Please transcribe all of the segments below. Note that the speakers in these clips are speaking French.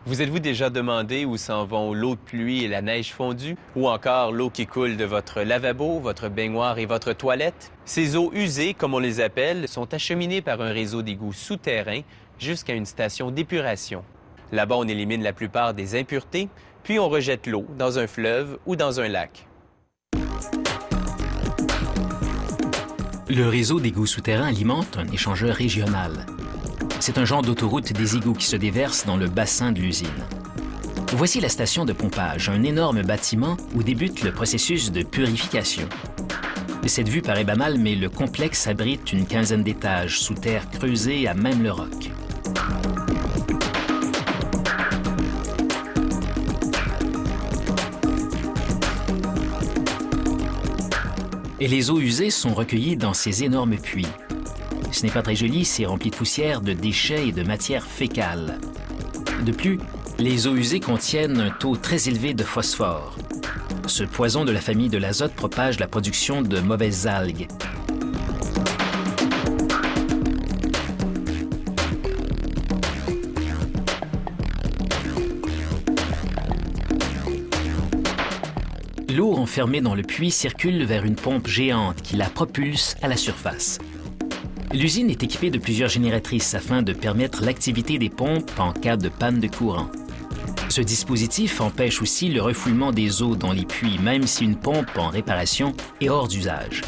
Vous êtes-vous déjà demandé où s'en vont l'eau de pluie et la neige fondue, ou encore l'eau qui coule de votre lavabo, votre baignoire et votre toilette? Ces eaux usées, comme on les appelle, sont acheminées par un réseau d'égouts souterrains jusqu'à une station d'épuration. Là-bas, on élimine la plupart des impuretés, puis on rejette l'eau dans un fleuve ou dans un lac. Le réseau d'égouts souterrains alimente un échangeur régional. C'est un genre d'autoroute des égouts qui se déverse dans le bassin de l'usine. Voici la station de pompage, un énorme bâtiment où débute le processus de purification. Cette vue paraît banale, mais le complexe abrite une quinzaine d'étages sous terre creusés à même le roc. Et les eaux usées sont recueillies dans ces énormes puits. Ce n'est pas très joli, c'est rempli de poussière, de déchets et de matière fécale. De plus, les eaux usées contiennent un taux très élevé de phosphore. Ce poison de la famille de l'azote propage la production de mauvaises algues. L'eau enfermée dans le puits circule vers une pompe géante qui la propulse à la surface. L'usine est équipée de plusieurs génératrices afin de permettre l'activité des pompes en cas de panne de courant. Ce dispositif empêche aussi le refoulement des eaux dans les puits, même si une pompe en réparation est hors d'usage.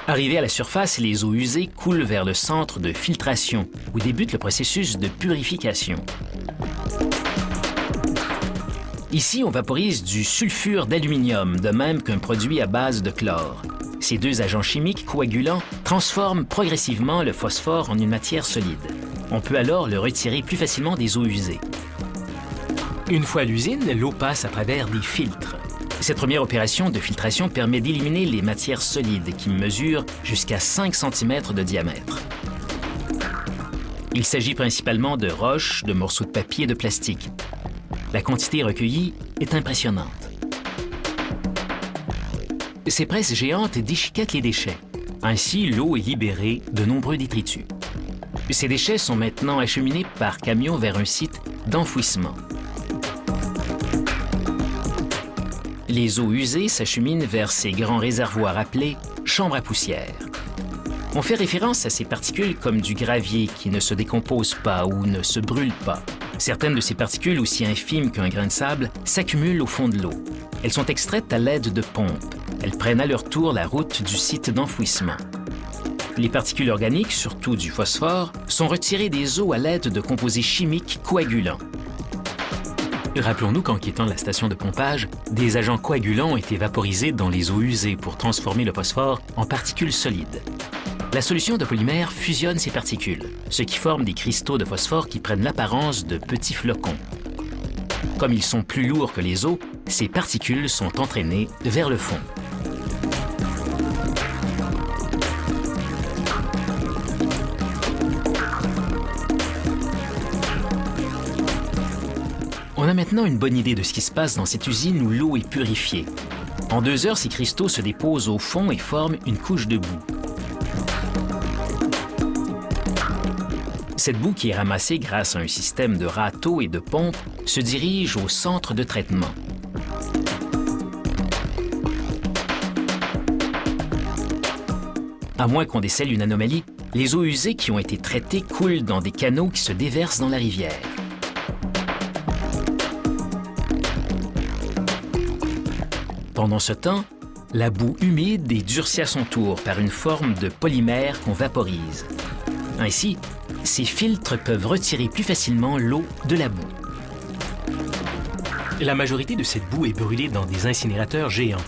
Arrivées à la surface, les eaux usées coulent vers le centre de filtration, où débute le processus de purification. Ici, on vaporise du sulfure d'aluminium, de même qu'un produit à base de chlore. Ces deux agents chimiques coagulants transforment progressivement le phosphore en une matière solide. On peut alors le retirer plus facilement des eaux usées. Une fois à l'usine, l'eau passe à travers des filtres. Cette première opération de filtration permet d'éliminer les matières solides qui mesurent jusqu'à 5 cm de diamètre. Il s'agit principalement de roches, de morceaux de papier et de plastique. La quantité recueillie est impressionnante. Ces presses géantes déchiquettent les déchets. Ainsi, l'eau est libérée de nombreux détritus. Ces déchets sont maintenant acheminés par camion vers un site d'enfouissement. Les eaux usées s'acheminent vers ces grands réservoirs appelés chambres à poussière. On fait référence à ces particules comme du gravier qui ne se décompose pas ou ne se brûle pas. Certaines de ces particules, aussi infimes qu'un grain de sable, s'accumulent au fond de l'eau. Elles sont extraites à l'aide de pompes. Elles prennent à leur tour la route du site d'enfouissement. Les particules organiques, surtout du phosphore, sont retirées des eaux à l'aide de composés chimiques coagulants. Rappelons-nous qu'en quittant la station de pompage, des agents coagulants ont été vaporisés dans les eaux usées pour transformer le phosphore en particules solides. La solution de polymère fusionne ces particules, ce qui forme des cristaux de phosphore qui prennent l'apparence de petits flocons. Comme ils sont plus lourds que les eaux, ces particules sont entraînées vers le fond. On a maintenant une bonne idée de ce qui se passe dans cette usine où l'eau est purifiée. En 2 heures, ces cristaux se déposent au fond et forment une couche de boue. Cette boue qui est ramassée grâce à un système de râteaux et de pompes se dirige au centre de traitement. À moins qu'on décèle une anomalie, les eaux usées qui ont été traitées coulent dans des canaux qui se déversent dans la rivière. Pendant ce temps, la boue humide est durcie à son tour par une forme de polymère qu'on vaporise. Ainsi, ces filtres peuvent retirer plus facilement l'eau de la boue. La majorité de cette boue est brûlée dans des incinérateurs géants.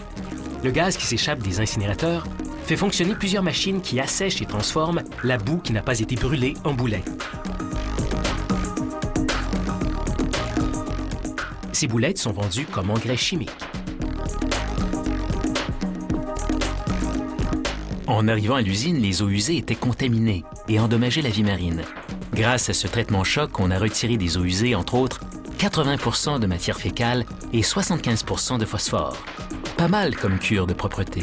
Le gaz qui s'échappe des incinérateurs fait fonctionner plusieurs machines qui assèchent et transforment la boue qui n'a pas été brûlée en boulettes. Ces boulettes sont vendues comme engrais chimiques. En arrivant à l'usine, les eaux usées étaient contaminées et endommageaient la vie marine. Grâce à ce traitement choc, on a retiré des eaux usées, entre autres, 80% de matière fécale et 75% de phosphore. Pas mal comme cure de propreté.